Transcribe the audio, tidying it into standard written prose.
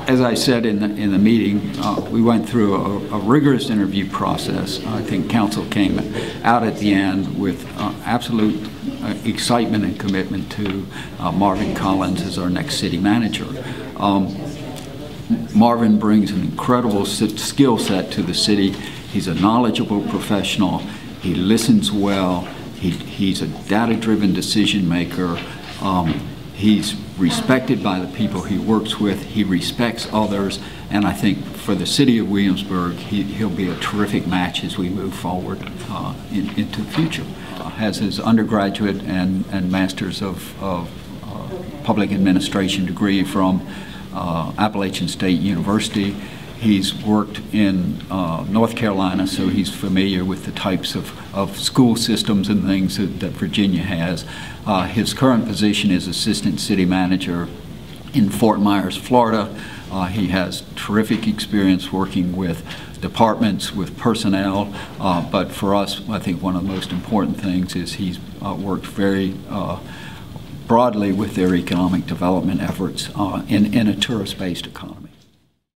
As I said in the meeting, we went through a rigorous interview process. I think council came out at the end with absolute excitement and commitment to Marvin Collins as our next city manager. Marvin brings an incredible skill set to the city. He's a knowledgeable professional. He listens well. He's a data-driven decision maker. He's respected by the people he works with. He respects others, and I think for the city of Williamsburg, he'll be a terrific match as we move forward into the future. Has his undergraduate and Masters of Public Administration degree from Appalachian State University. He's worked in North Carolina, so he's familiar with the types of school systems and things that Virginia has. His current position is Assistant City Manager in Fort Myers, Florida. He has terrific experience working with departments, with personnel, but for us, I think one of the most important things is he's worked very broadly with their economic development efforts in a tourist-based economy.